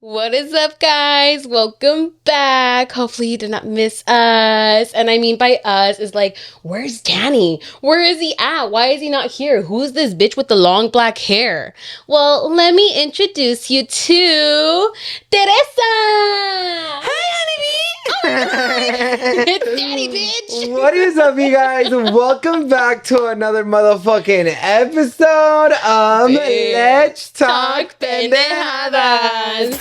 What is up, guys? Welcome back. Hopefully you did not miss us. And I mean by us is like, where's Danny? Where is he at? Why is he not here? Who's this bitch with the long black hair? Well, let me introduce you to Teresa. Hi, honeybee. It's Daddy, bitch. What is up, you guys? Welcome back to another motherfucking episode of Let's Talk Pendejadas.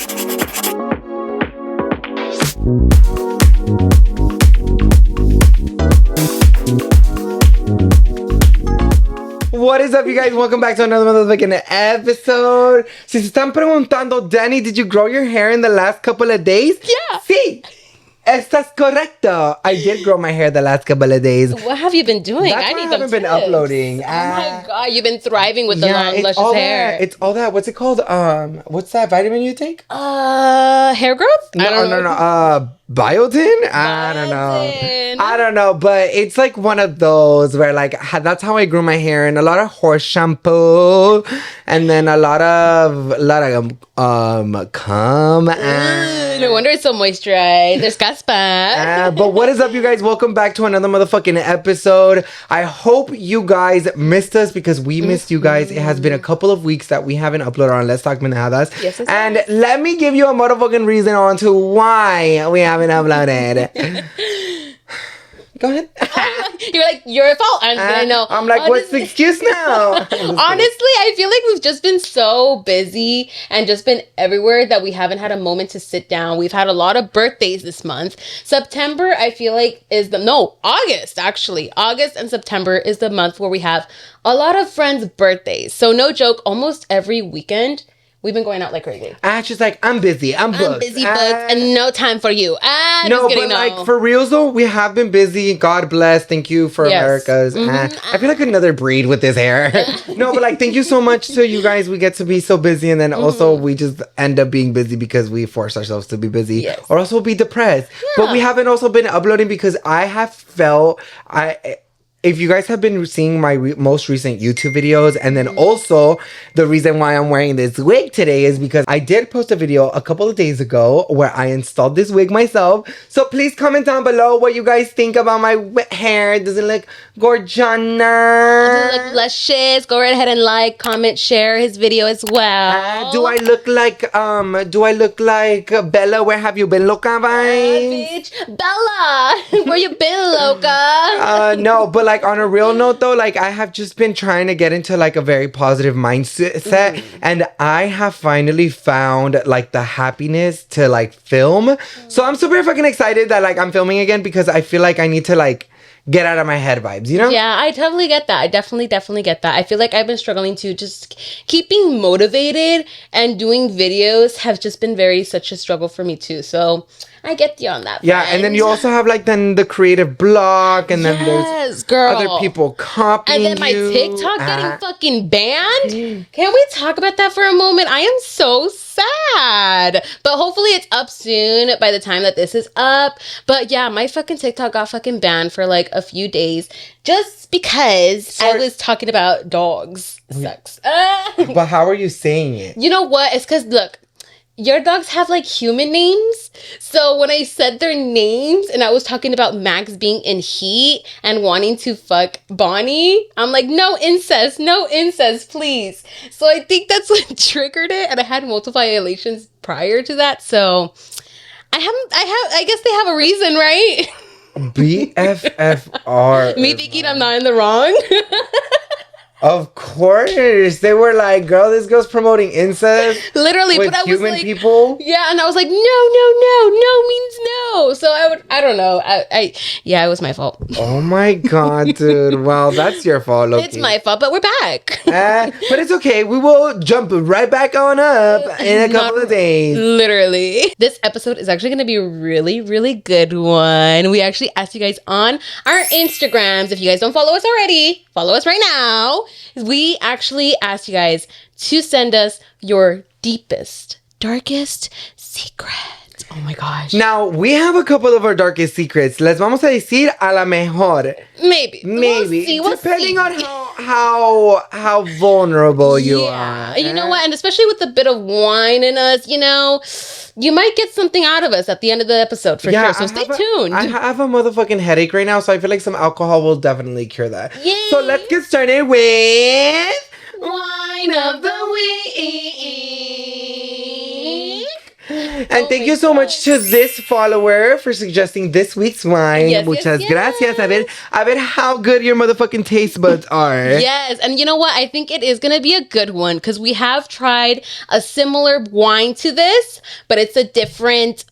What is up, you guys? Welcome back to another motherfucking episode. Si se están preguntando, Danny, did you grow your hair in the last couple of days? Yeah. Sí. Estás correcto. I did grow my hair the last couple of days. What have you been doing? That's why I haven't been uploading. Oh my god, you've been thriving with the long, luscious hair. It's all that. What's it called? What's that vitamin you take? Hair growth? No. Biotin? I don't know. But it's like one of those where like that's how I grew my hair, and a lot of horse shampoo, and then a lot of cum. No wonder it's so moisturized. There's caspa. But what is up, you guys? Welcome back to another motherfucking episode. I hope you guys missed us because we missed you guys. It has been a couple of weeks that we haven't uploaded on Let's Talk Pendejadas. Yes, and let me give you a motherfucking reason on to why we haven't uploaded. Go ahead. You're like, your fault. I know. I'm like, honestly, what's the excuse now? Honestly, I feel like we've just been so busy and just been everywhere that we haven't had a moment to sit down. We've had a lot of birthdays this month. September, I feel like August, actually. August and September is the month where we have a lot of friends' birthdays. So no joke, almost every weekend, we've been going out like crazy. She's like, I'm busy. I'm booked. I'm busy, booked, and no time for you. Like for reals though, we have been busy. God bless. Thank you for America's. I feel like another breed with this hair. No, but like, thank you so much to you guys. We get to be so busy, and then also we just end up being busy because we force ourselves to be busy, or else we'll be depressed. Yeah. But we haven't also been uploading because I have felt if you guys have been seeing my most recent YouTube videos, and then also the reason why I'm wearing this wig today is because I did post a video a couple of days ago where I installed this wig myself. So please comment down below what you guys think about my hair. Does it look gorgiana? Does it look luscious? Go right ahead and like, comment, share his video as well. Do I look like Bella? Where have you been, loca? Bitch, Bella, where you been, loca? No, but like on a real note though, like I have just been trying to get into like a very positive mindset, and I have finally found like the happiness to like film. So I'm super fucking excited that like I'm filming again because I feel like I need to like get out of my head vibes, you know? Yeah, I totally get that. I definitely get that. I feel like I've been struggling to just keeping motivated, and doing videos have just been such a struggle for me too. So I get you on that. Yeah, friend. And then you also have like then the creative block, and then there's other people copying and then my TikTok getting fucking banned. Can we talk about that for a moment? I am so sad, but hopefully it's up soon by the time that this is up. But yeah, my fucking TikTok got fucking banned for like a few days just because I was talking about dogs. Sucks. But how are you saying it? You know what? It's because look, your dogs have like human names. So when I said their names and I was talking about Max being in heat and wanting to fuck Bonnie, I'm like, no incest, please. So I think that's what triggered it. And I had multiple violations prior to that. So I guess they have a reason, right? BFFR. Me thinking I'm not in the wrong. Of course. They were like, girl, this girl's promoting incest. Literally, with but I was human like, people. Yeah, and I was like, no means no. So I don't know. Yeah, it was my fault. Oh my God, dude. Well, that's your fault, Loki. It's my fault, but we're back. But it's okay. We will jump right back on up in a couple of days. Literally. This episode is actually going to be a really, really good one. We actually asked you guys on our Instagrams. If you guys don't follow us already, follow us right now. We actually asked you guys to send us your deepest, darkest secret. Oh my gosh. Now, we have a couple of our darkest secrets. Les vamos a decir a la mejor. Maybe. We'll depending on how vulnerable you are. You know what? And especially with a bit of wine in us, you might get something out of us at the end of the episode for sure. So stay tuned. I have a motherfucking headache right now, so I feel like some alcohol will definitely cure that. Yay. So let's get started with Wine of the Week. And thank you so much to this follower for suggesting this week's wine. Yes, Muchas gracias. A ver how good your motherfucking taste buds are. Yes, and you know what? I think it is going to be a good one because we have tried a similar wine to this, but it's a different,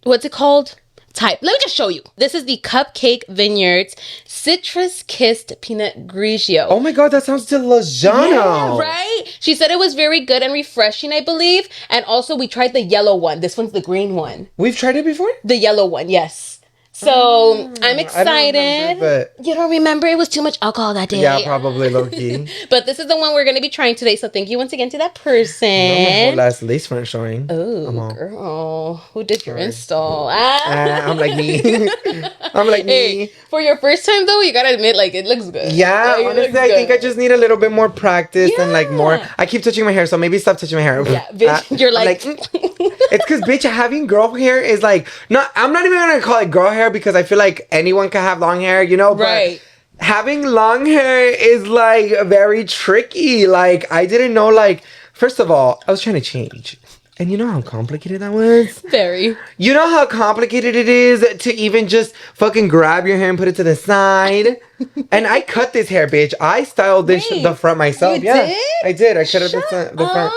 what's it called? Type. Let me just show you. This is the Cupcake Vineyards Citrus Kissed Pinot Grigio. Oh my God, that sounds delicious. Yeah, right? She said it was very good and refreshing, I believe. And also we tried the yellow one. This one's the green one. We've tried it before? The yellow one, yes. So I'm excited. But you don't remember? It was too much alcohol that day. Yeah, probably low key. But this is the one we're going to be trying today. So thank you once again to that person. My whole last lace front showing. Oh, girl. Who did your install? I'm like me. Hey, for your first time though, you got to admit, like, it looks good. Yeah, like, honestly, I think I just need a little bit more practice and like more. I keep touching my hair, so maybe stop touching my hair. Yeah, bitch, you're like it's because, bitch, having girl hair is like, I'm not even going to call it girl hair because I feel like anyone can have long hair, but right. Having long hair is like very tricky. Like, I didn't know, like, first of all, I was trying to change. And you know how complicated that was? Very. You know how complicated it is to even just fucking grab your hair and put it to the side? And I cut this hair, bitch. I styled the front myself. You did? I did. I cut up the front.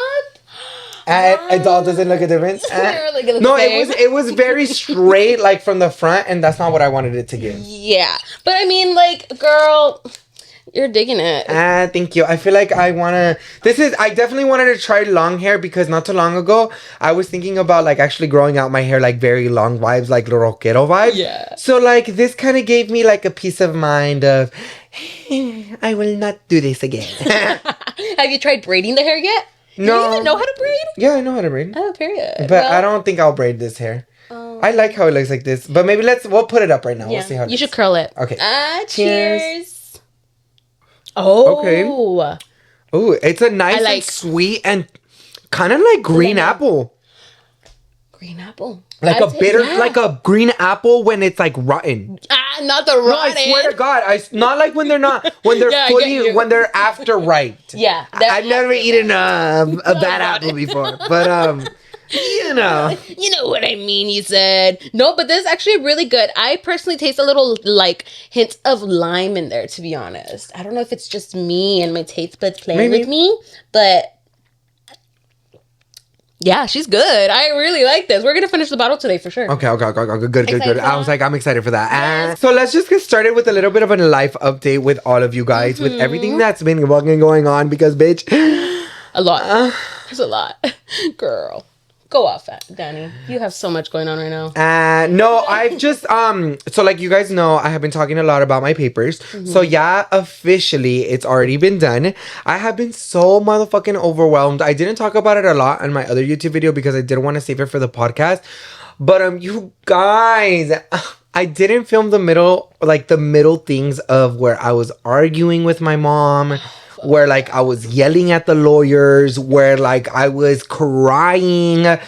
And it all doesn't look a difference. No, it was very straight, like from the front, and that's not what I wanted it to give. Yeah, but I mean, like, girl, you're digging it. Thank you. I feel like I definitely wanted to try long hair because not too long ago I was thinking about like actually growing out my hair like very long vibes, like the rockero vibe. Yeah. So like this kind of gave me like a peace of mind of I will not do this again. Have you tried braiding the hair yet? No. Do you even know how to braid? Yeah, I know how to braid. Oh, period. But I don't think I'll braid this hair. I like how it looks like this. But maybe we'll put it up right now. Yeah. We'll see how it You should curl it. Okay. Cheers. Oh. Okay. Oh, it's a nice and sweet and kind of like green apple. Green apple. Like a bitter, like a green apple when it's like rotten. Not the rotten. No, I swear to God, not like when they're when they're after ripe. Yeah. I've never eaten a bad apple before, but you know. You know what I mean, you said. No, but this is actually really good. I personally taste a little like hint of lime in there, to be honest. I don't know if it's just me and my taste buds playing with me, but yeah, she's good. I really like this. We're going to finish the bottle today for sure. Okay. Good. I was like, I'm excited for that. Yes. So let's just get started with a little bit of a life update with all of you guys, with everything that's been fucking going on because, bitch. A lot. There's a lot. Girl. Go off, Danny. You have so much going on right now. No, I've just, so like you guys know, I have been talking a lot about my papers. So yeah, officially, it's already been done. I have been so motherfucking overwhelmed. I didn't talk about it a lot on my other YouTube video because I didn't want to save it for the podcast. But, you guys, I didn't film the middle things of where I was arguing with my mom. Where like I was yelling at the lawyers, where like I was crying.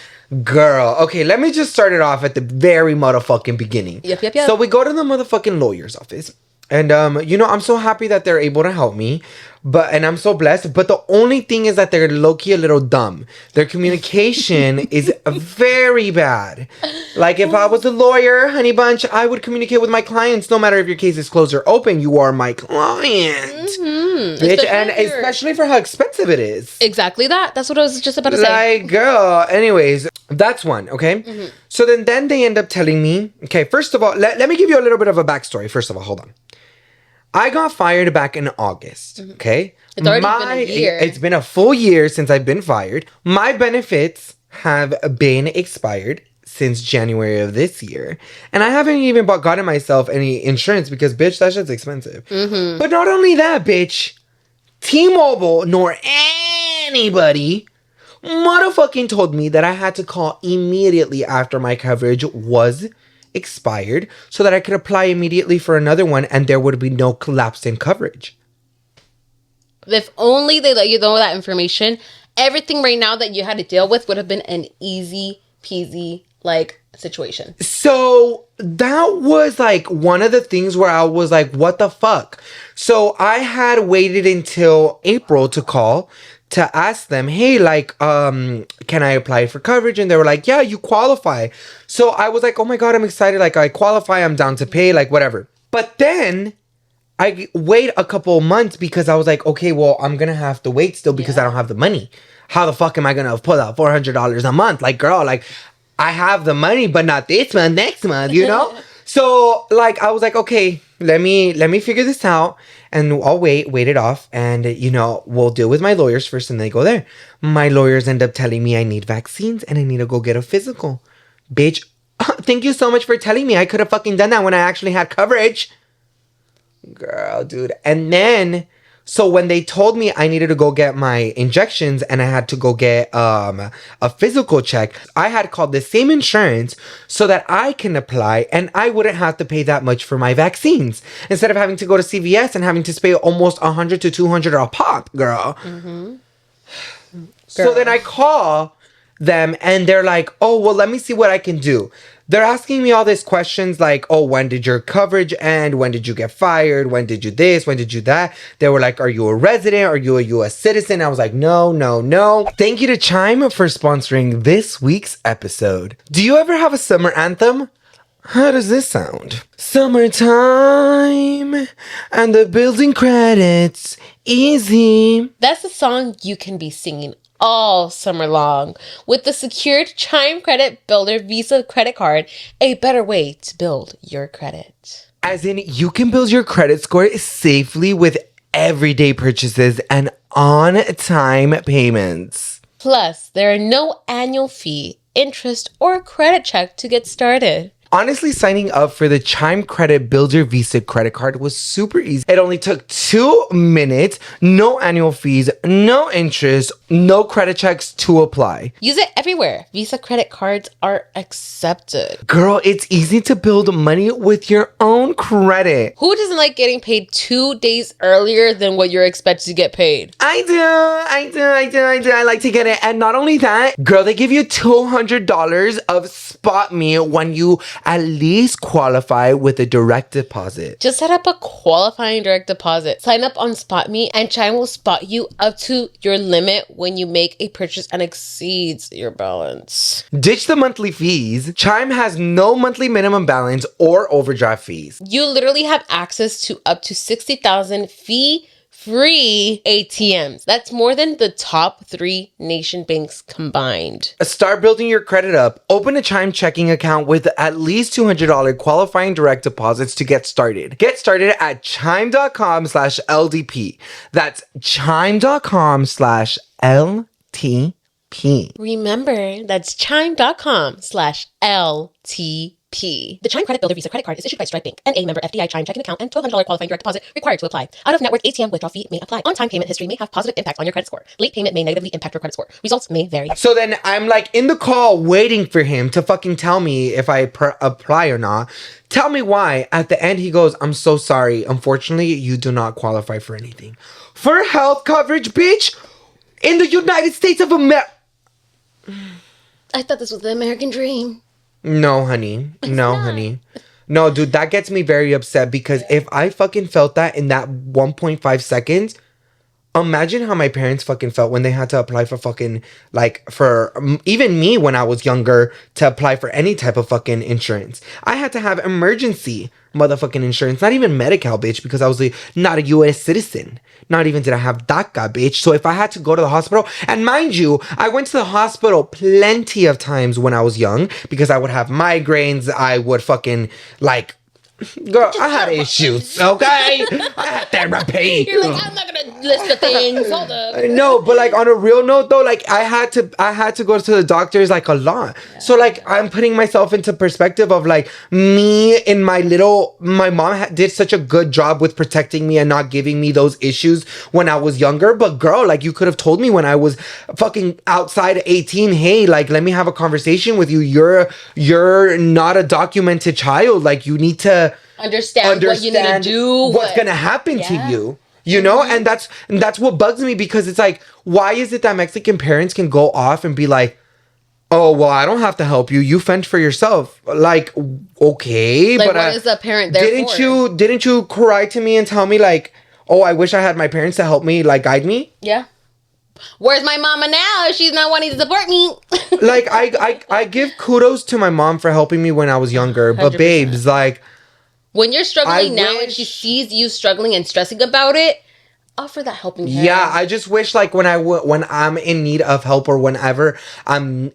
Girl, okay, let me just start it off at the very motherfucking beginning. Yep. So we go to the motherfucking lawyer's office. And, I'm so happy that they're able to help me. And I'm so blessed. But the only thing is that they're low-key a little dumb. Their communication is very bad. Like, if I was a lawyer, honey bunch, I would communicate with my clients no matter if your case is closed or open. You are my client. Bitch, especially for how expensive it is. Exactly that. That's what I was just about to say. Like, girl. Anyways, that's one, okay? So then they end up telling me, okay, first of all, let me give you a little bit of a backstory. First of all, hold on. I got fired back in August, okay? It's already been a year. It's been a full year since I've been fired. My benefits have been expired since January of this year. And I haven't even gotten myself any insurance because, bitch, that shit's expensive. But not only that, bitch, T-Mobile nor anybody motherfucking told me that I had to call immediately after my coverage was expired so that I could apply immediately for another one and there would be no collapse in coverage. If only they let you know that information, everything right now that you had to deal with would have been an easy peasy like situation. So that was like one of the things where I was like, what the fuck? So I had waited until April to call to ask them, hey, like, can I apply for coverage? And they were like, yeah, you qualify. So I was like, oh my God, I'm excited. Like, I qualify, I'm down to pay, like, whatever. But then I wait a couple months because I was like, okay, well, I'm going to have to wait still because I don't have the money. How the fuck am I going to pull out $400 a month? Like, girl, like, I have the money, but not this month, next month, you know? So, like, I was like, okay, let me figure this out, and I'll wait it off, and, you know, we'll deal with my lawyers first, and then go there. My lawyers end up telling me I need vaccines, and I need to go get a physical. Bitch, thank you so much for telling me. I could have fucking done that when I actually had coverage. Girl, dude. And then, so when they told me I needed to go get my injections and I had to go get a physical check, I had called the same insurance so that I can apply and I wouldn't have to pay that much for my vaccines. Instead of having to go to CVS and having to pay almost $100 to $200 a pop, girl. Mm-hmm. So then I call them and they're like, oh, well, let me see what I can do. They're asking me all these questions like, oh, when did your coverage end? When did you get fired? When did you this? When did you that? They were like, are you a resident? Are you a U.S. citizen? I was like, no, no, no. Thank you to Chime for sponsoring this week's episode. Do you ever have a summer anthem? How does this sound? Summertime and the building credits easy. That's a song you can be singing all summer long with the secured Chime Credit Builder Visa credit card, a better way to build your credit. As in, you can build your credit score safely with everyday purchases and on-time payments. Plus, there are no annual fee, interest, or credit check to get started. Honestly, signing up for the Chime Credit Builder Visa credit card was super easy. It only took 2 minutes, no annual fees, no interest, no credit checks to apply. Use it everywhere. Visa credit cards are accepted. Girl, it's easy to build money with your own credit. Who doesn't like getting paid 2 days earlier than what you're expected to get paid? I do. I like to get it. And not only that, girl, they give you $200 of SpotMe when you at least qualify with a direct deposit. Just set up a qualifying direct deposit. Sign up on SpotMe and Chime will spot you up to your limit when you make a purchase and exceeds your balance. Ditch the monthly fees. Chime has no monthly minimum balance or overdraft fees. You literally have access to up to 60,000 fee-free ATMs. That's more than the top 3 nation banks combined. Start building your credit up. Open a Chime checking account with at least $200 qualifying direct deposits to get started. Get started at chime.com/LDP. That's chime.com/LTP. Remember, that's chime.com/LTP. The Chime Credit Builder Visa credit card is issued by Stripe Bank, a member FDIC Chime checking account, and $1,200 qualifying direct deposit required to apply. Out-of-network ATM withdrawal fee may apply. On-time payment history may have positive impact on your credit score. Late payment may negatively impact your credit score. Results may vary. So then I'm like in the call waiting for him to fucking tell me if I apply or not. Tell me why. At the end, he goes, I'm so sorry. Unfortunately, you do not qualify for anything. For health coverage, bitch, in the United States of America. I thought this was the American dream. No, honey. No, honey. No, dude, that gets me very upset because if I fucking felt that in that 1.5 seconds, imagine how my parents fucking felt when they had to apply for fucking, like, for even me when I was younger to apply for any type of fucking insurance. I had to have emergency motherfucking insurance, not even Medi-Cal, bitch, because I was not a U.S. citizen. Not even did I have DACA, bitch. So if I had to go to the hospital, and mind you, I went to the hospital plenty of times when I was young because I would have migraines. I would fucking, like, Girl, I had issues, okay? I had therapy. You're like, I'm not gonna list the things. Hold up. No, but like on a real note though, like I had to go to the doctors like a lot. Yeah. So like I'm putting myself into perspective of like me in my mom did such a good job with protecting me and not giving me those issues when I was younger. But girl, like you could have told me when I was fucking outside 18, hey, like let me have a conversation with you. You're not a documented child. Like you need to understand what you need to do, what's gonna happen to you. You know, and that's what bugs me, because it's like, why is it that Mexican parents can go off and be like, oh, well, I don't have to help you. You fend for yourself. Like, okay, like, but what is a parent there didn't you cry to me and tell me like, oh, I wish I had my parents to help me, like guide me? Yeah. Where's my mama now? She's not wanting to support me. Like I give kudos to my mom for helping me when I was younger, 100%. But babes, like, when you're struggling now and she sees you struggling and stressing about it, offer that helping hand. Yeah, I just wish like when I'm in need of help, or whenever I'm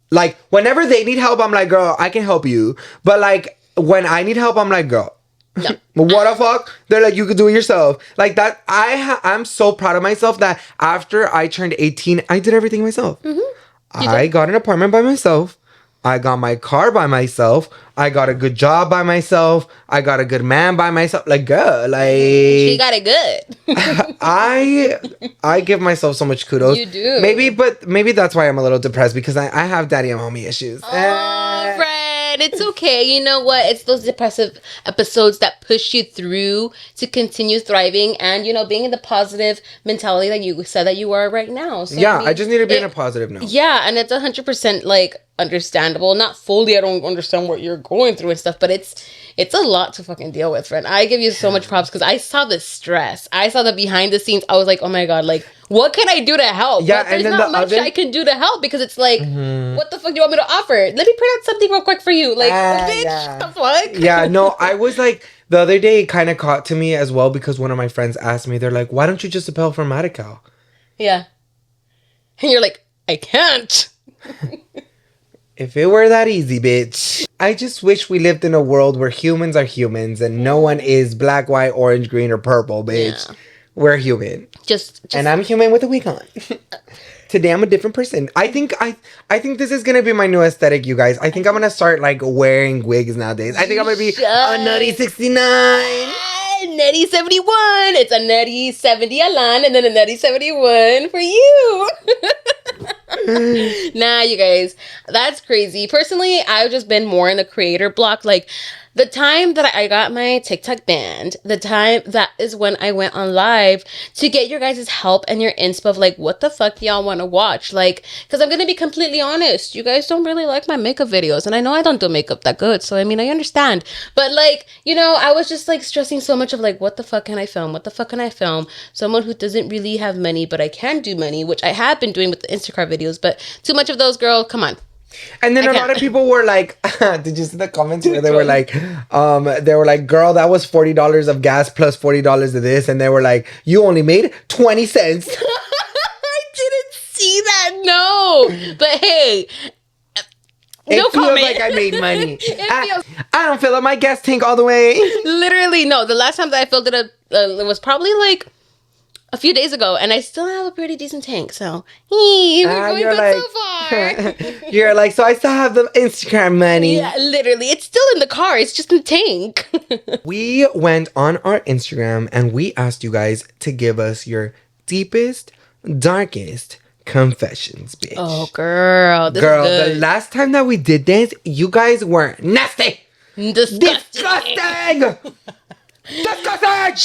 like, whenever they need help, I'm like, girl, I can help you. But like when I need help, I'm like, girl, no. What the fuck? They're like, you could do it yourself. Like that. I'm so proud of myself that after I turned 18, I did everything myself. Mm-hmm. I got an apartment by myself. I got my car by myself. I got a good job by myself. I got a good man by myself. Like, girl, like... She got it good. I give myself so much kudos. You do. Maybe that's why I'm a little depressed, because I have daddy and mommy issues. Oh, friend. It's okay. You know what? It's those depressive episodes that push you through to continue thriving and, you know, being in the positive mentality that you said that you are right now. So, yeah, I just need to be in a positive note. Yeah, and it's 100% like understandable. Not fully, I don't understand what you're going through and stuff, but it's a lot to fucking deal with, friend. I give you so much props because I saw the stress. I saw the behind the scenes. I was like, oh my God, like, what can I do to help? Yeah, but there's not much I can do to help, because it's like, what the fuck do you want me to offer? Let me print out something real quick for you. Like, bitch, yeah. the fuck? Yeah, no, I was like, the other day it kind of caught to me as well, because one of my friends asked me, they're like, why don't you just apply for Medi-Cal? Yeah. And you're like, I can't. If it were that easy, bitch. I just wish we lived in a world where humans are humans and no one is black, white, orange, green, or purple, bitch. Yeah. We're human. Just and I'm human with a wig on. Today I'm a different person. I think this is gonna be my new aesthetic, you guys. I think I'm gonna start like wearing wigs nowadays. I think I'm gonna be a nutty 69. Nutty 71. It's a nutty 70 Alan and then a nutty 71 for you. Nah, you guys, that's crazy. Personally, I've just been more in the creator block. Like, the time that I got my TikTok banned, that is when I went on live to get your guys' help and your inspo of like, what the fuck y'all want to watch? Like, because I'm going to be completely honest, you guys don't really like my makeup videos. And I know I don't do makeup that good. So, I mean, I understand. But like, you know, I was just like stressing so much of like, what the fuck can I film? What the fuck can I film? Someone who doesn't really have money, but I can do money, which I have been doing with the Instacart videos. But too much of those, girl, come on. And then a lot of people were like, did you see the comments where they were like, girl, that was $40 of gas plus $40 of this. And they were like, you only made 20 cents. I didn't see that. No. But hey, it feels like I made money. I don't fill up my gas tank all the way. Literally, no. The last time that I filled it up, it was probably like a few days ago, and I still have a pretty decent tank, so we're going good like, so far. You're like, so I still have the Instagram money. Yeah, literally. It's still in the car. It's just in the tank. We went on our Instagram, and we asked you guys to give us your deepest, darkest confessions, bitch. Oh, girl. The last time that we did this, you guys were nasty. Disgusting. Disgusting!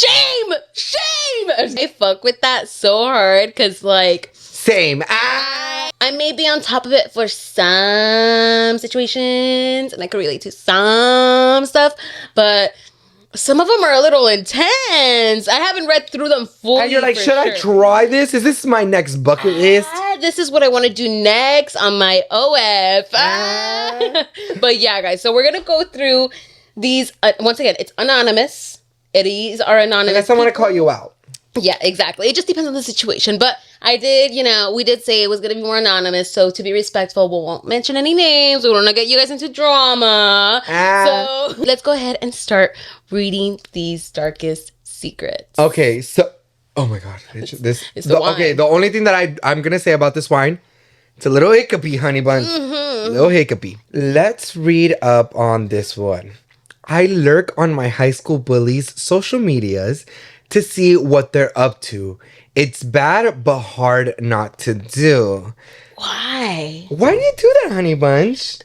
Shame! I fuck with that so hard because, like... Same. I may be on top of it for some situations, and I can relate to some stuff, but some of them are a little intense. I haven't read through them fully. And you're like, should I try this? Is this my next bucket list? This is what I want to do next on my OF. But yeah, guys, so we're going to go through these. Once again, it's anonymous. These are anonymous. Unless I want to call you out. Yeah, exactly. It just depends on the situation. But I did, we did say it was going to be more anonymous. So to be respectful, we won't mention any names. We don't want to get you guys into drama. So let's go ahead and start reading these darkest secrets. Okay, so... Oh my God. The only thing that I'm going to say about this wine, it's a little hiccupy, honey buns. A little hiccupy. Let's read up on this one. I lurk on my high school bullies' social medias to see what they're up to. It's bad, but hard not to do. Why? Why do you do that, honey bunch?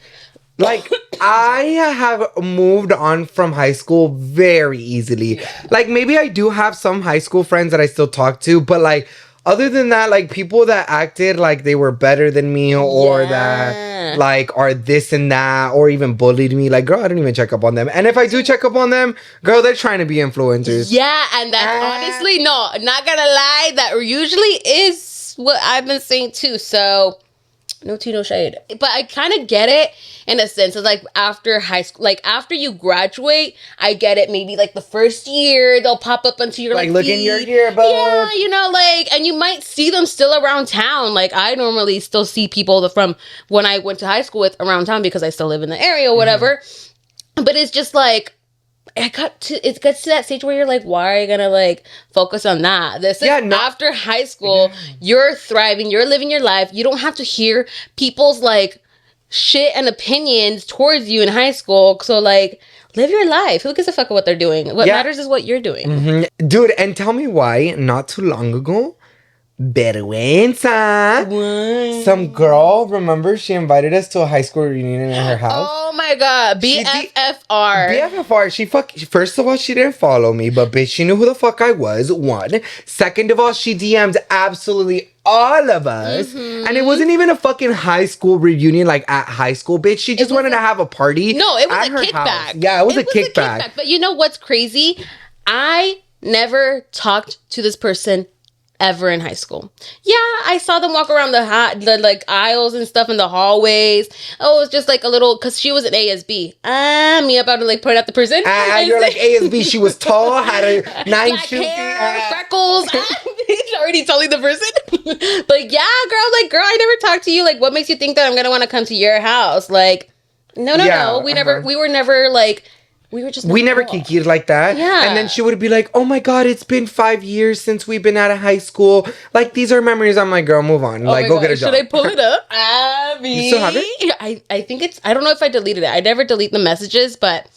Like, I have moved on from high school very easily. Yeah. Like, maybe I do have some high school friends that I still talk to, but like, other than that, like, people that acted like they were better than me or that, like, are this and that, or even bullied me, like, girl, I don't even check up on them. And if I do check up on them, girl, they're trying to be influencers. Yeah, and that honestly, no, not gonna lie, that usually is what I've been saying too. So, no tea, no shade. But I kind of get it in a sense. It's like after high school, like after you graduate, I get it. Maybe like the first year, they'll pop up onto your like look feed. in your yearbook. Yeah, like, and you might see them still around town. Like I normally still see people from when I went to high school with around town because I still live in the area or whatever. But it's just like, it gets to that stage where you're like, why are you gonna like focus on that? This is after high school, you're thriving, you're living your life. You don't have to hear people's like shit and opinions towards you in high school. So like, live your life. Who gives a fuck what they're doing? What matters is what you're doing. Dude, and tell me why not too long ago, vergüenza. Some girl, remember, she invited us to a high school reunion in her house. Oh my God, BFFR. BFFR. First of all, she didn't follow me, but bitch, she knew who the fuck I was. One. Second of all, she DM'd absolutely all of us. And it wasn't even a fucking high school reunion, like at high school, bitch. She just wanted to have a party. No, it was a kickback. House. Yeah, it was a kickback. But you know what's crazy? I never talked to this person ever in high school. Yeah, I saw them walk around the like aisles and stuff in the hallways. Oh, it was just like a little, because she was an ASB. Me about to like point out the person. You're like ASB. She was tall, had a nice hair, freckles. Already telling the person. Like, yeah, girl, I never talked to you. Like, what makes you think that I'm gonna want to come to your house? Like, no. We were never like. We never kikied like that. Yeah. And then she would be like, oh my God, it's been 5 years since we've been out of high school. Like, these are memories. I'm like, girl, move on. Like, go get a job. Should I pull it up? Abby. You still have it? I think I don't know if I deleted it. I never delete the messages, but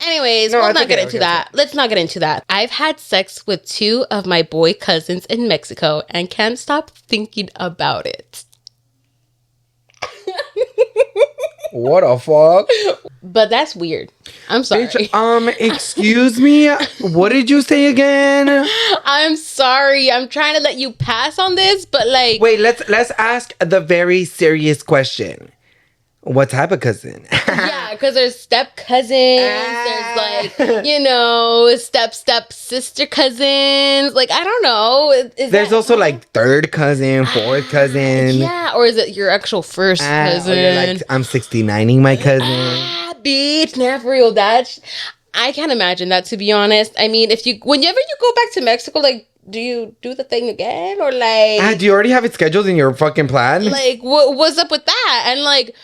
anyways, let's not get into that. Let's not get into that. I've had sex with 2 of my boy cousins in Mexico and can't stop thinking about it. What the fuck? But that's weird. I'm sorry. Bitch, excuse me? What did you say again? I'm sorry. I'm trying to let you pass on this, but like... Wait, let's ask the very serious question. What type of cousin? Yeah, because there's step cousins. There's like, step sister cousins. Like, I don't know. There's also like third cousin, fourth cousin. Yeah, or is it your actual first cousin? Or you're like, I'm 69ing my cousin. Bitch, not for real. I can't imagine that, to be honest. I mean, whenever you go back to Mexico, like, do you do the thing again? Or like... do you already have it scheduled in your fucking plan? Like, what's up with that? And like...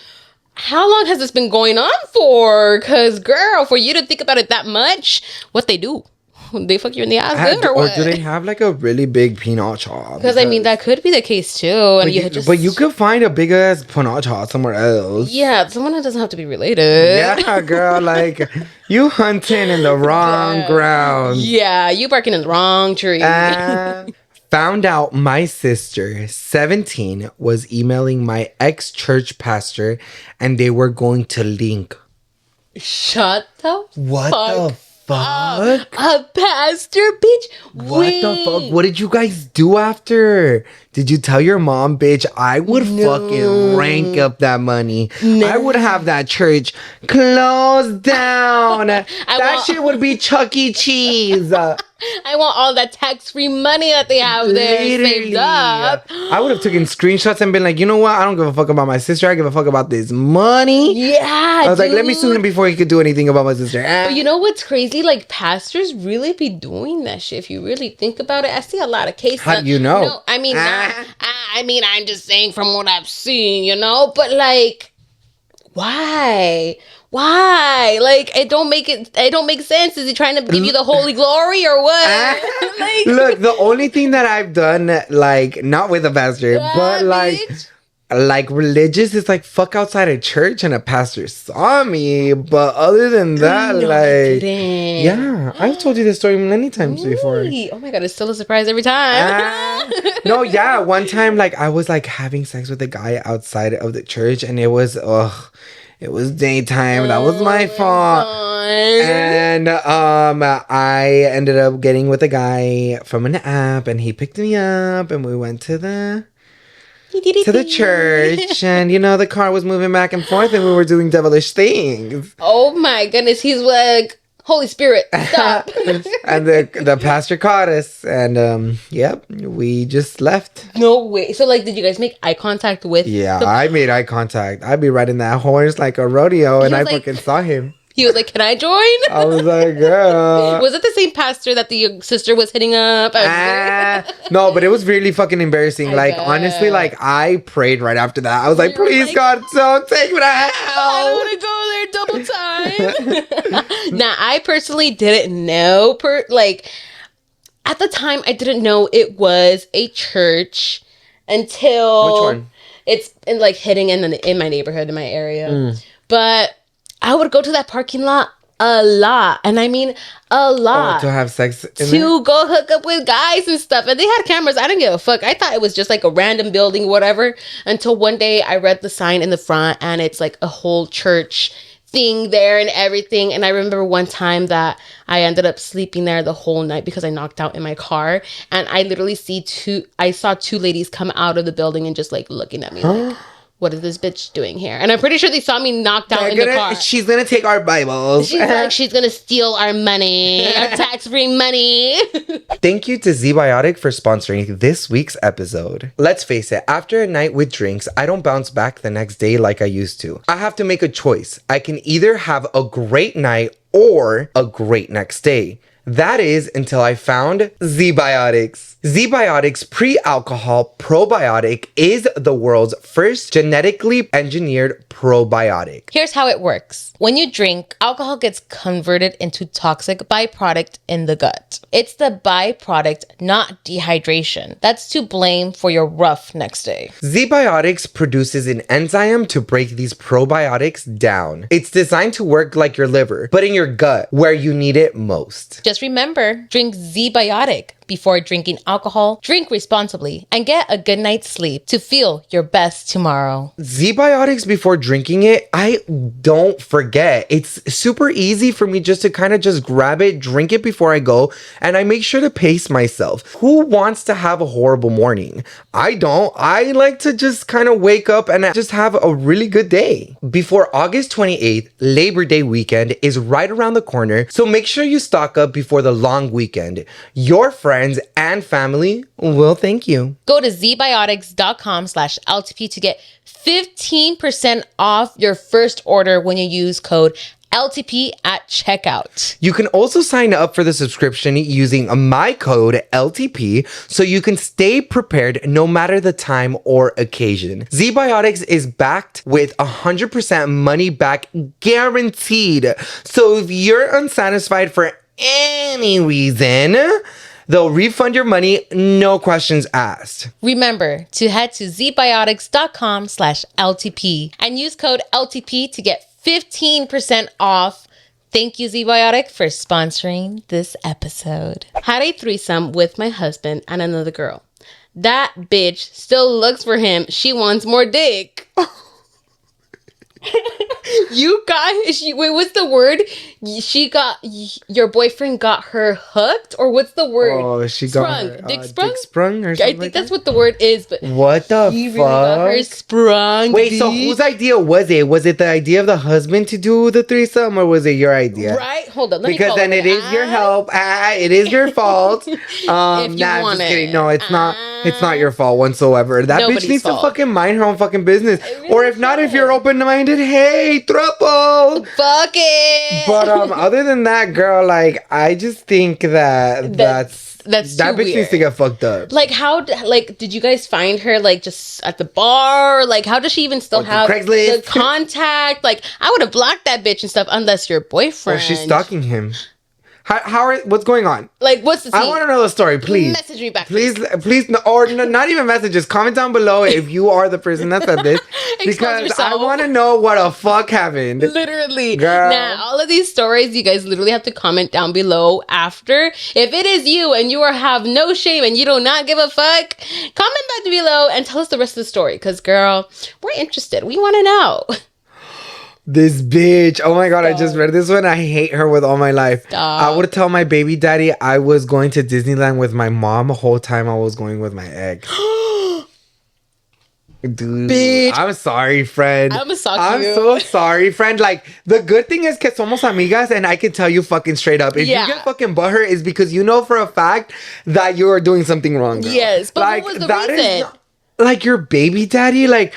How long has this been going on for? Because, girl, for you to think about it that much, what they do? They fuck you in the ass good or what? Or do they have like a really big peanut chop? Because I mean, that could be the case too. And but you could find a big ass peanut chop somewhere else. Yeah, someone that doesn't have to be related. Yeah, girl, like you hunting in the wrong ground. Yeah, you barking in the wrong tree. Found out my sister, 17, was emailing my ex-church pastor and they were going to link. Shut the What fuck the fuck? A pastor, bitch? What the fuck? What did you guys do after? Did you tell your mom, bitch? I would fucking rank up that money. No. I would have that church closed down. That shit would be Chuck E. Cheese. I want all that tax-free money that they have there saved up. I would have taken screenshots and been like, you know what? I don't give a fuck about my sister. I give a fuck about this money. Yeah, I was like, let me sue him before he could do anything about my sister. But you know what's crazy? Like, pastors really be doing that shit. If you really think about it, I see a lot of cases. How do you know? No, I mean, not I mean, I'm just saying from what I've seen, you know? But, like, why? Like, it don't make sense. Is he trying to give you the holy glory or what? Like, look, the only thing that I've done, like, not with a pastor, but like religious is like fuck outside a church and a pastor saw me. But other than that, yeah, I've told you this story many times before. Oh my god, it's still a surprise every time. No, yeah, one time like I was like having sex with a guy outside of the church, and it was daytime. That was my fault. And I ended up getting with a guy from an app, and he picked me up, and we went to the church, and the car was moving back and forth, and we were doing devilish things. Oh my goodness, he's like, Holy Spirit, stop. And the pastor caught us, and yep, we just left. No way. So like, did you guys make eye contact with? Yeah, I made eye contact. I'd be riding that horse like a rodeo, and I fucking saw him. He was like, can I join? I was like, girl. Was it the same pastor that the sister was hitting up? No, but it was really fucking embarrassing. Honestly, like, I prayed right after that. I was like, please, God, don't take me to hell. I don't want to go there double time. Now, I personally didn't know. At the time, I didn't know it was a church until... Which one? It's like hitting in my neighborhood, in my area. But... I would go to that parking lot a lot. And I mean, a lot. To have sex to go hook up with guys and stuff. And they had cameras. I didn't give a fuck. I thought it was just like a random building, whatever. Until one day I read the sign in the front, and it's like a whole church thing there and everything. And I remember one time that I ended up sleeping there the whole night because I knocked out in my car. And I literally saw two ladies come out of the building and just like looking at me like... What is this bitch doing here? And I'm pretty sure they saw me knocked out in the car. She's gonna take our Bibles. She's like, she's gonna steal our money, our tax-free money. Thank you to ZBiotic for sponsoring this week's episode. Let's face it, after a night with drinks, I don't bounce back the next day like I used to. I have to make a choice. I can either have a great night or a great next day. That is until I found ZBiotics. ZBiotics pre-alcohol probiotic is the world's first genetically engineered probiotic. Here's how it works. When you drink, alcohol gets converted into toxic byproduct in the gut. It's the byproduct, not dehydration, that's to blame for your rough next day. ZBiotics produces an enzyme to break these probiotics down. It's designed to work like your liver, but in your gut, where you need it most. Just remember, drink ZBiotic before drinking alcohol, drink responsibly, and get a good night's sleep to feel your best tomorrow. ZBiotics before drinking it, I don't forget. It's super easy for me just to kind of just grab it, drink it before I go, and I make sure to pace myself. Who wants to have a horrible morning? I don't. I like to just kind of wake up and just have a really good day. Before August 28th, Labor Day weekend is right around the corner, so make sure you stock up before the long weekend. Your friends and family will thank you. Go to zbiotics.com/LTP to get 15% off your first order when you use code LTP at checkout. You can also sign up for the subscription using my code LTP so you can stay prepared no matter the time or occasion. ZBiotics is backed with 100% money back guaranteed. So if you're unsatisfied for any reason, they'll refund your money, no questions asked. Remember to head to zbiotics.com/LTP and use code LTP to get 15% off. Thank you, ZBiotic, for sponsoring this episode. Had a threesome with my husband and another girl. That bitch still looks for him. She wants more dick. You got wait, what's the word? Your boyfriend got her hooked, or what's the word? Oh, she got her, dick sprung? Dick sprung or something. I think that's what the word is, but what the he fuck? Really got her sprung. Wait, so whose idea was it? Was it the idea of the husband to do the threesome, or was it your idea? Right, hold on. Because then it is your help. It is your fault. If you want just it. kidding. No, it's not. It's not your fault whatsoever. That Nobody's bitch needs fault. to fucking mind her own fucking business. Really Or if not, if you're open-minded, hey, throuple. Fuck it. But other than that, girl, like I just think that's That's that too bitch weird. needs to get fucked up. Like, how, like, did you guys find her, like, just at the bar? Like, how does she even still have the contact? Like, I would have blocked that bitch and stuff unless your boyfriend. Oh, she's stalking him. What's going on? Like, what's the tea? I want to know the story, please. Message me back, please. Or no, not even messages. Comment down below if you are the person that said this, because I want to know what the fuck happened. Literally, girl. Now all of these stories, you guys literally have to comment down below after. If it is you and you have no shame and you do not give a fuck, comment back below and tell us the rest of the story. Because, girl, we're interested. We want to know. This bitch. Oh my God, I just read this one. I hate her with all my life. Stop. I would tell my baby daddy I was going to Disneyland with my mom the whole time I was going with my ex. Dude, bitch. I'm sorry, friend. I'm so sorry, friend. Like, the good thing is que somos amigas and I can tell you fucking straight up. If you get fucking butthurt, it's because you know for a fact that you are doing something wrong, girl. Yes, but like, what was the reason? Like, your baby daddy, like...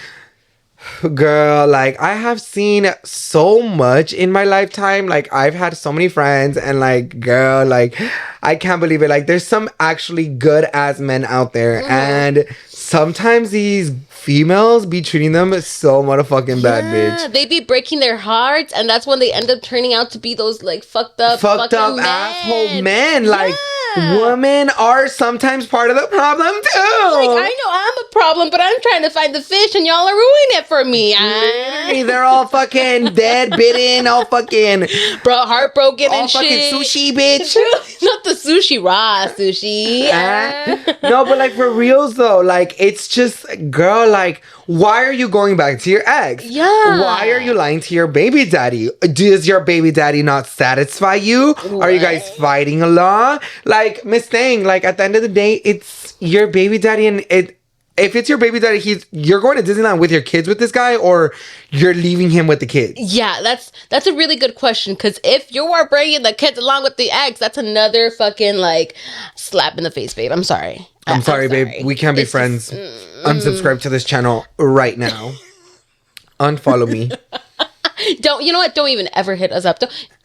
Girl, like, I have seen so much in my lifetime. Like, I've had so many friends, and like, girl, like, I can't believe it. Like, there's some actually good ass men out there, and sometimes these females be treating them so motherfucking bad, bitch. They be breaking their hearts, and that's when they end up turning out to be those like fucked up asshole men. Like, women are sometimes part of the problem too. Like, I know I'm a problem, but I'm trying to find the fish, and y'all are ruining it for me. Literally, they're all fucking dead, bitten, all fucking heartbroken all and fucking shit. Sushi, bitch. Not the sushi, raw sushi. No, but like, for reals though, like, it's just, girl, like, why are you going back to your ex? Yeah. Why are you lying to your baby daddy? Does your baby daddy not satisfy you? What? Are you guys fighting a lot? Like, Miss Thing, like, at the end of the day, it's your baby daddy, and if it's your baby daddy, you're going to Disneyland with your kids with this guy, or you're leaving him with the kids? Yeah, that's a really good question, because if you are bringing the kids along with the ex, that's another fucking, like, slap in the face, babe. I'm sorry. I'm sorry, babe. We can't be friends. Unsubscribe to this channel right now. Unfollow me. You know what? Don't even ever hit us up.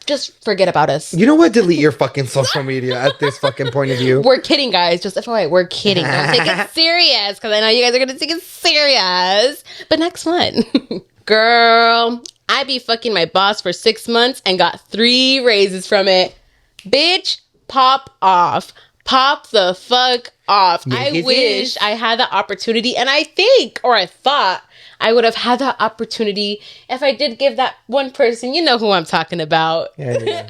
Just forget about us. You know what? Delete your fucking social media at this fucking point of view. We're kidding, guys. Just FYI, we're kidding. Don't take it serious, because I know you guys are going to take it serious. But next one. Girl, I be fucking my boss for 6 months and got 3 raises from it. Bitch, pop off. Pop the fuck off. I wish I had the opportunity, and I thought I would have had that opportunity if I did give that one person, you know who I'm talking about. Yeah.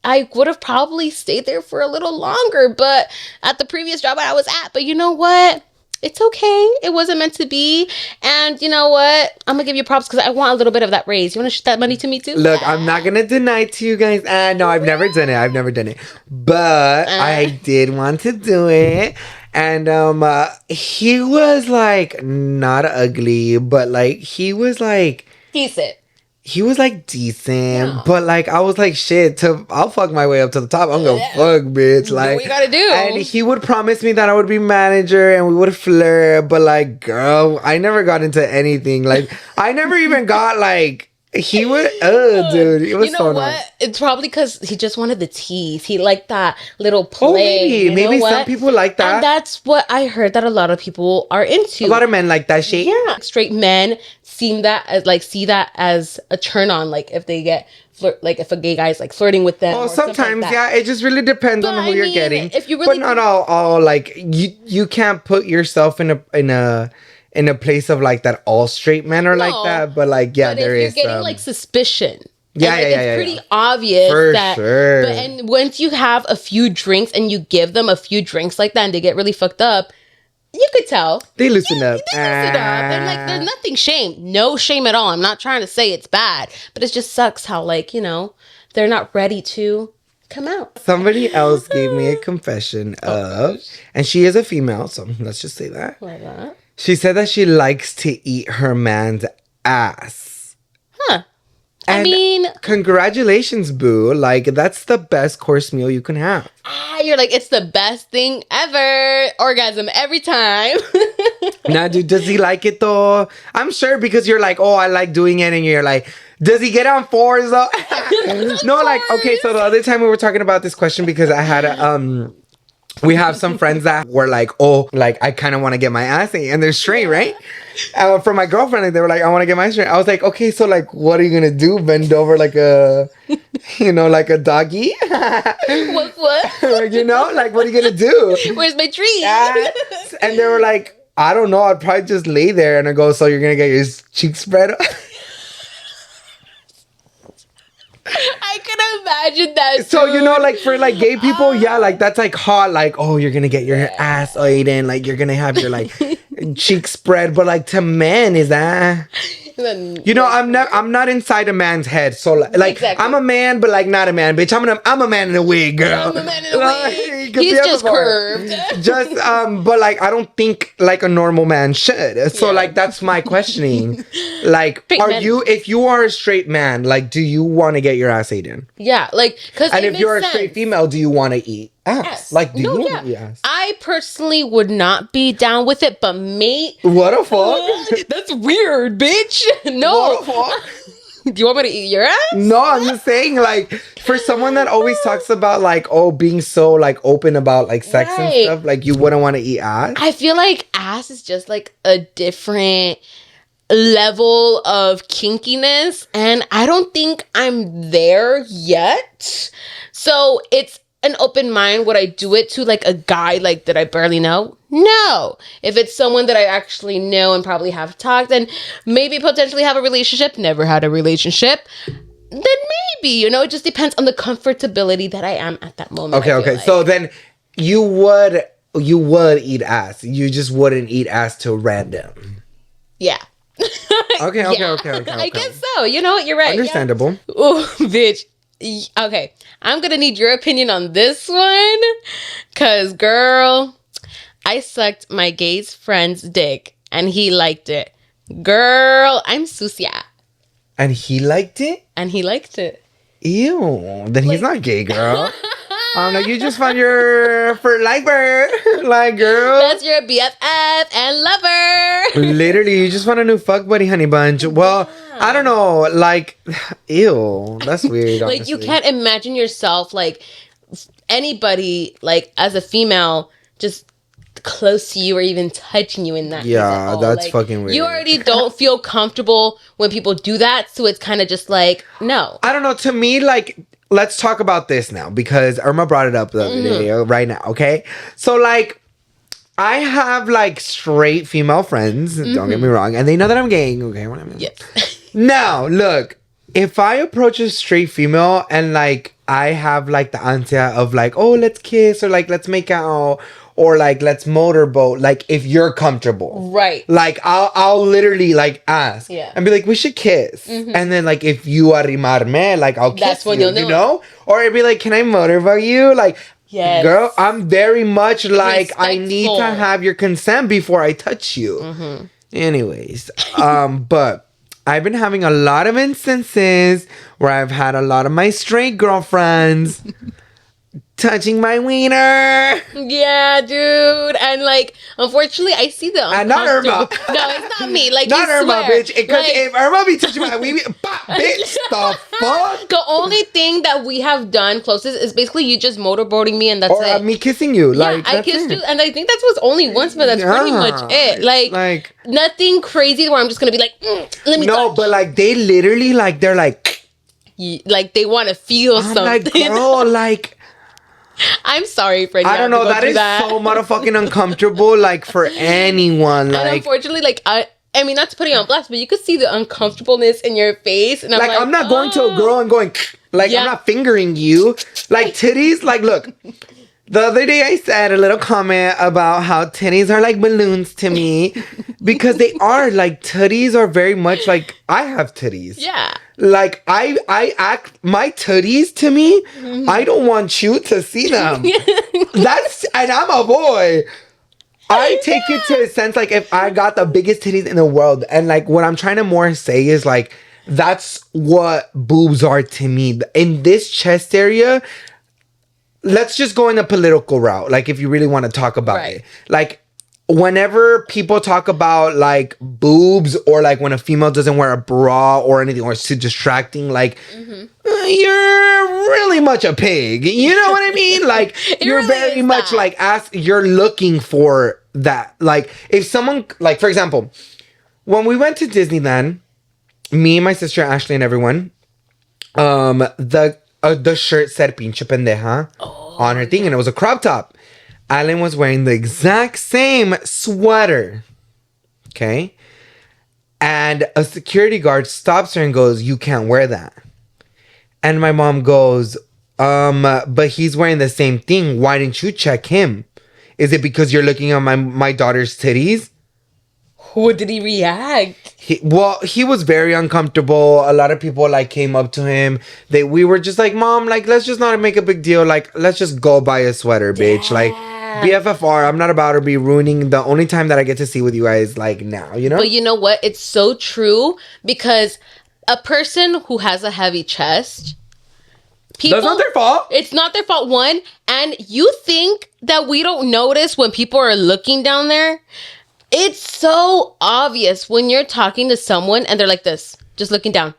I would have probably stayed there for a little longer, but at the previous job I was at. But you know what? It's okay. It wasn't meant to be. And you know what? I'm going to give you props because I want a little bit of that raise. You want to shoot that money to me too? Look, I'm not going to deny to you guys. No, I've never done it. But I did want to do it. And he was like not ugly, but like he was like decent. He was like decent, but like I was like, shit, I'll fuck my way up to the top. I'm gonna fuck, bitch. Like, what you gotta do. And he would promise me that I would be manager and we would flirt, but like, girl, I never got into anything. Like, I never even got like. He would, dude, it was so nice. It's probably because he just wanted the tease. He liked that little play. Maybe some people like that. And that's what I heard that a lot of people are into. A lot of men like that shit. Yeah, straight men see that as a turn on. Like if they get if a gay guy's like flirting with them. Oh, sometimes like yeah. It just really depends on who you're getting. If you really, but not all like you can't put yourself in a place of like that all straight men are like that, but like there is. But if you're getting like suspicion, it's pretty obvious for that. Sure. And once you have a few drinks and you give them a few drinks like that, and they get really fucked up, you could tell they loosen up. And like there's nothing no shame at all. I'm not trying to say it's bad, but it just sucks how like they're not ready to come out. Somebody else gave me a confession and she is a female, so let's just say that. Like that. She said that she likes to eat her man's ass. Huh. And I mean, congratulations, boo. Like, that's the best course meal you can have. You're like, it's the best thing ever. Orgasm every time. Now, dude, does he like it though? I'm sure because you're like, oh, I like doing it. And you're like, does he get on 4s though? No, like, okay, so the other time we were talking about this question because I had we have some friends that were like, oh, like, I kind of want to get my ass ate. And they're straight, right? For my girlfriend, they were like, I want to get my straight. I was like, okay, so like, what are you going to do? Bend over like a, like a doggy? What? You know, like, what are you going to do? Where's my tree? And they were like, I don't know. I'd probably just lay there. And I go, so you're going to get your cheeks spread? I can imagine that. So, like for like gay people, yeah, like that's like hot. Like, oh, you're going to get your ass eaten. Like, you're going to have your like cheeks spread. But like to men, is that... I'm not inside a man's head, so like exactly. I'm a man, but like not a man, bitch. I'm a man in a wig, girl. I'm a man in a wig. He's just curved. But like I don't think like a normal man should. So like that's my questioning. Like, if you are a straight man, like, do you want to get your ass eaten? Yeah, like, and if you're a straight female, do you want to eat ass? Yes. Like, do you want to eat ass? I personally would not be down with it, but mate, what the fuck? That's weird, bitch. No. What the fuck? Do you want me to eat your ass? No, I'm just saying, like, for someone that always talks about, like, being so, like, open about, like, sex and stuff, like, you wouldn't want to eat ass? I feel like ass is just, like, a different level of kinkiness, and I don't think I'm there yet. So it's an open mind. Would I do it to like a guy like that I barely know? No. If it's someone that I actually know and probably have talked and maybe potentially have a relationship, never had a relationship, then maybe, it just depends on the comfortability that I am at that moment. Okay. Like. So then you would eat ass. You just wouldn't eat ass to random. Yeah. Okay. I guess so. You know what? You're right. Understandable. Yeah. Oh, bitch. Okay, I'm gonna need your opinion on this one, cause girl, I sucked my gay's friend's dick and he liked it. Girl, I'm sucia. And he liked it? Ew. Then he's not gay, girl. No, you just found your for lifer, like, girl. That's your BFF and lover. Literally, you just found a new fuck buddy, honey bunch. Well, I don't know, like, ew, that's weird. Like, honestly. You can't imagine yourself, like, anybody, like, as a female, just close to you or even touching you in that. Yeah, that's like, fucking weird. You already don't feel comfortable when people do that, so it's kind of just like, no. I don't know. To me, like, let's talk about this now because Irma brought it up the other day, right now, okay? So, like, I have, like, straight female friends, don't get me wrong, and they know that I'm gay, okay? Yes. Now, look, if I approach a straight female and, like, I have, like, the ansia of, like, oh, let's kiss, or, like, let's make out, or, like, let's motorboat, like, if you're comfortable. Right. Like, I'll literally, like, ask. Yeah. And be like, we should kiss. And then, like, if you arrimarme, like, I'll kiss you, you know? Or it'd be like, can I motorboat you? Like, yes. Girl, I'm very much, like, respectful. I need to have your consent before I touch you. Anyways, but I've been having a lot of instances where I've had a lot of my straight girlfriends touching my wiener. Yeah, dude. And, like, unfortunately, I see the not Irma. No, it's not me. Like, not Irma, swear. bitch. Because like, if Irma be touching my wiener, bitch, the fuck? The only thing that we have done closest is basically you just motorboating me and that's it. Or me kissing you. Like, I kissed you. And I think that was only once, but that's pretty much it. Like, nothing crazy where I'm just going to be like, let me touch. But, like, they literally, like, they're like... Like, they want to feel something. Like, girl, like... I'm sorry for I don't know. That is so motherfucking uncomfortable, like, for anyone. Like, and unfortunately, like, I mean, not to put you on blast, but you could see the uncomfortableness in your face. And I'm not going to a girl and going, like, I'm not fingering you. Like, titties, like, look. The other day I said a little comment about how titties are like balloons to me. Because they are, like, titties are very much like, I have titties. Yeah. Like, I act, my titties to me, I don't want you to see them. And I'm a boy. I take it to a sense, like, if I got the biggest titties in the world, and, like, what I'm trying to more say is, like, that's what boobs are to me. In this chest area, let's just go in the political route, like, if you really want to talk about it. Like, whenever people talk about, like, boobs or, like, when a female doesn't wear a bra or anything or it's too distracting, like, you're really much a pig. You know what I mean? Like, you're really very much that. Like, you're looking for that. Like, if someone, like, for example, when we went to Disneyland, me, my sister, Ashley, and everyone, the shirt said pinche pendeja on her thing, and it was a crop top. Alan was wearing the exact same sweater. Okay? And a security guard stops her and goes, "You can't wear that." And my mom goes, but he's wearing the same thing. Why didn't you check him? Is it because you're looking at my daughter's titties? What did he react? He was very uncomfortable. A lot of people like came up to him. We were just like, "Mom, like, let's just not make a big deal. Like, let's just go buy a sweater, bitch." Like, BFFR, I'm not about to be ruining the only time that I get to see with you guys, like, now, you know? But you know what? It's so true, because a person who has a heavy chest, people... That's not their fault. It's not their fault, one. And you think that we don't notice when people are looking down there? It's so obvious when you're talking to someone and they're like this, just looking down.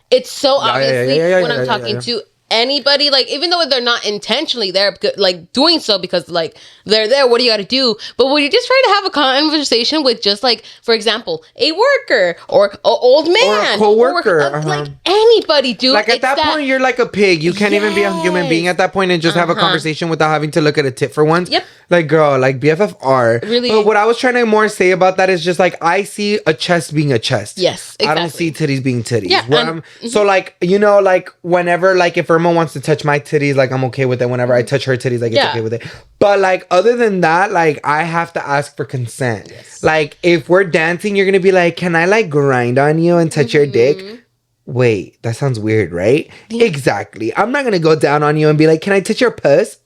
It's so obviously when I'm talking to anybody, like, even though they're not intentionally there, like, doing so because, like, they're there, what do you got to do? But when you just try to have a conversation with just, like, for example, a worker or an old man or a co-worker, like, anybody, dude. Like, at that point, you're like a pig. You can't even be a human being at that point and just have a conversation without having to look at a tit for once. Yep. Like, girl, like, BFFR. Really. But what I was trying to more say about that is just, like, I see a chest being a chest. Yes, exactly. I don't see titties being titties. Yeah. So, like, you know, like, whenever, like, if Irma wants to touch my titties, like, I'm okay with it. Whenever I touch her titties, like, it's okay with it. But, like, other than that, like, I have to ask for consent. Yes. Like, if we're dancing, you're gonna be like, "Can I, like, grind on you and touch your dick?" Wait, that sounds weird, right? Yeah. Exactly. I'm not gonna go down on you and be like, "Can I touch your puss?"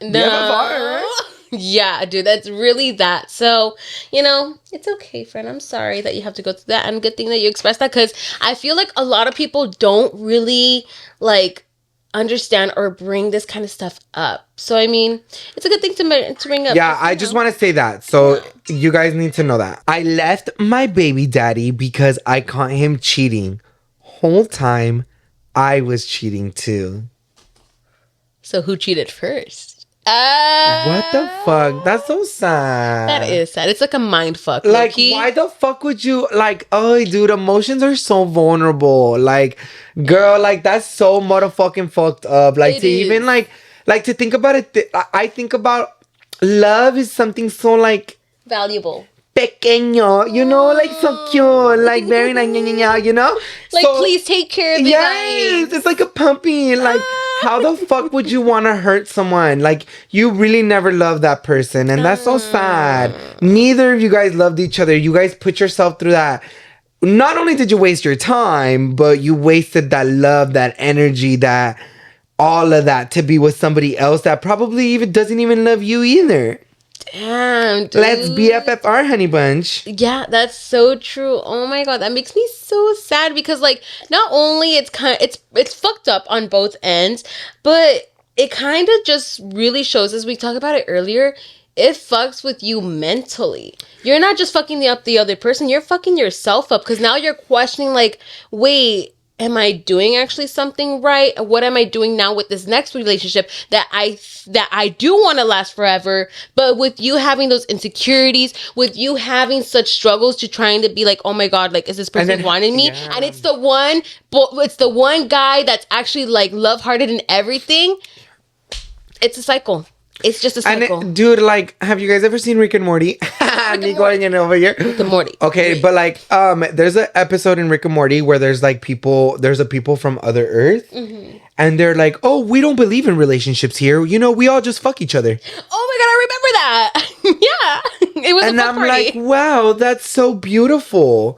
No. Yeah, dude, that's really that. So, you know, it's okay, friend. I'm sorry that you have to go through that. And good thing that you expressed that, because I feel like a lot of people don't really, like, understand or bring this kind of stuff up. So, I mean, it's a good thing to bring up. Yeah, I just want to say that. So, you guys need to know that. I left my baby daddy because I caught him cheating. Whole time, I was cheating too. So, who cheated first? What the fuck? That's so sad. That is sad. It's like a mind fuck. Like, why the fuck would you, like, oh, dude, emotions are so vulnerable. Like, girl, like, that's so motherfucking fucked up. Like, to even, like, to think about it, I think about love is something so, like, valuable. Pequeño, you know, like, so cute, like, very, like, you know? Like, so, please take care of me. Yes, it's like a puppy. Like, how the fuck would you want to hurt someone? Like, you really never loved that person, and that's so sad. Neither of you guys loved each other. You guys put yourself through that. Not only did you waste your time, but you wasted that love, that energy, that all of that to be with somebody else that probably even doesn't even love you either. Damn, dude. Let's BFFR, honey bunch. Yeah, that's so true. Oh my god, that makes me so sad, because, like, not only it's fucked up on both ends, but it kind of just really shows, as we talked about it earlier, it fucks with you mentally. You're not just fucking up the other person, you're fucking yourself up, because now you're questioning, like, wait, am I doing actually something right? What am I doing now with this next relationship that I do want to last forever? But with you having those insecurities, with you having such struggles to trying to be like, oh my god, like, is this person wanting me? Yeah. And it's the one guy that's actually, like, love-hearted and everything. It's a cycle. It's just a cycle. And dude, like, have you guys ever seen Rick and Morty? Me going in over here. Rick and Morty. Okay, but, like, there's an episode in Rick and Morty where there's, like, people from other Earth, and they're like, "Oh, we don't believe in relationships here. You know, we all just fuck each other." Oh my god, I remember that. Yeah, it was. And a fun party. Like, wow, that's so beautiful.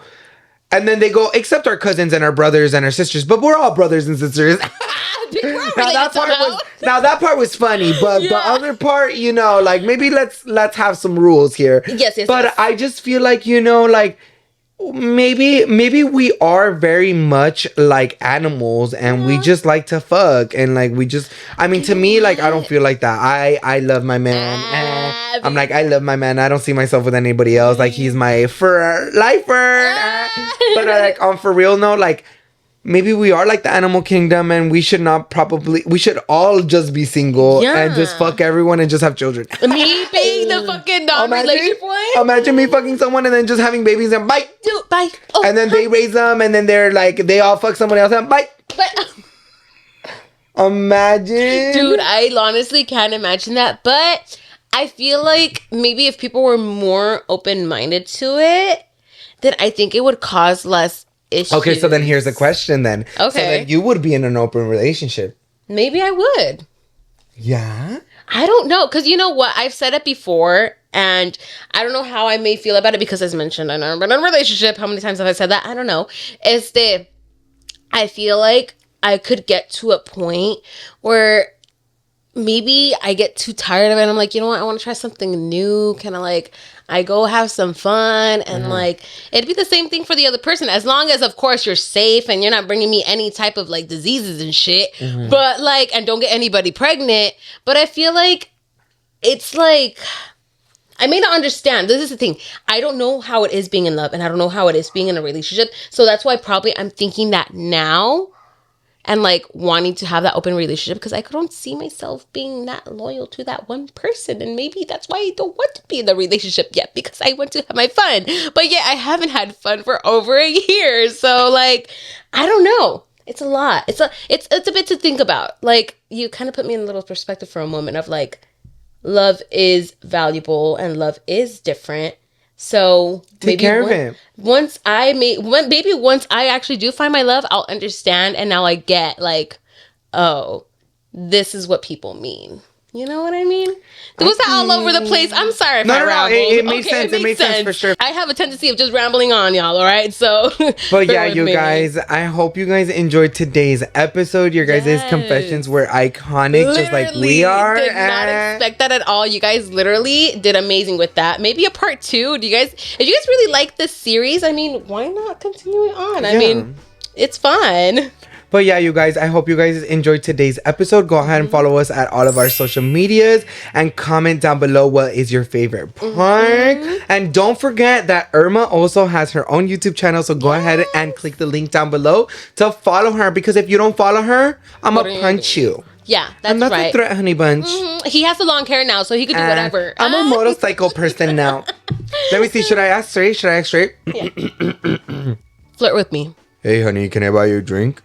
And then they go, except our cousins and our brothers and our sisters, but we're all brothers and sisters. Now that part was funny, but the other part, you know, like, maybe let's have some rules here. Yes. But I just feel like, you know, like, maybe we are very much like animals, and we just like to fuck, and, like, we just, I mean, to me, like, I don't feel like that. I love my man. I'm like, I love my man. I don't see myself with anybody else. Like, he's my lifer. But, like, for real, no, like, maybe we are like the animal kingdom and we should all just be single and just fuck everyone and just have children. Me being the fucking non-relationship one? Imagine me fucking someone and then just having babies and bye. Dude, bye. Oh, and then they raise them and then they're like, they all fuck someone else and bye. Imagine. Dude, I honestly can't imagine that. But I feel like maybe if people were more open-minded to it, then I think it would cause less issues. Okay, so then here's a question then. Okay. So then you would be in an open relationship. Maybe I would. Yeah? I don't know. Because you know what? I've said it before. And I don't know how I may feel about it. Because as mentioned, I've never been in a relationship. How many times have I said that? I don't know. It's that I feel like I could get to a point where maybe I get too tired of it. And I'm like, you know what? I want to try something new. Kind of like I go have some fun. And like, it'd be the same thing for the other person. As long as, of course, you're safe and you're not bringing me any type of like diseases and shit. But like, and don't get anybody pregnant. But I feel like it's like, I may not understand. This is the thing. I don't know how it is being in love. And I don't know how it is being in a relationship. So that's why probably I'm thinking that now. And like wanting to have that open relationship because I don't see myself being that loyal to that one person. And maybe that's why I don't want to be in the relationship yet because I want to have my fun. But yeah, I haven't had fun for over a year. So like, I don't know. It's a lot. It's a bit to think about. Like you kind of put me in a little perspective for a moment of like, love is valuable and love is different. So take care of him. Once I actually do find my love, I'll understand and now I get like, oh, this is what people mean. You know what I mean? Was that all over the place? I'm sorry if I rambled. It makes sense. It makes sense for sure. I have a tendency of just rambling on, y'all, all right? So, but yeah, you guys, I hope you guys enjoyed today's episode. Your guys' confessions were iconic, literally, just like we are. Did not expect that at all. You guys literally did amazing with that. Maybe a part 2. If you guys really like this series, I mean, why not continue it on? I mean, it's fun. But yeah, you guys, I hope you guys enjoyed today's episode. Go ahead and follow us at all of our social medias and comment down below what is your favorite part. And don't forget that Irma also has her own YouTube channel. So go ahead and click the link down below to follow her. Because if you don't follow her, I'm going to punch you. Yeah, that's right. right. A threat, honey bunch. He has the long hair now, so he could do whatever. I'm a motorcycle person now. Let me see. Should I ask straight? Yeah. Flirt with me. Hey, honey, can I buy you a drink?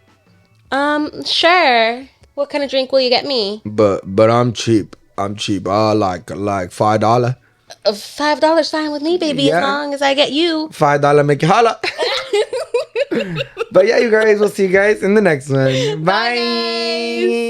Sure. What kind of drink will you get me? But I'm cheap. Like $5. $5 fine with me, baby, as long as I get you. $5 make you holla. But yeah, you guys, we'll see you guys in the next one. Bye. Bye guys.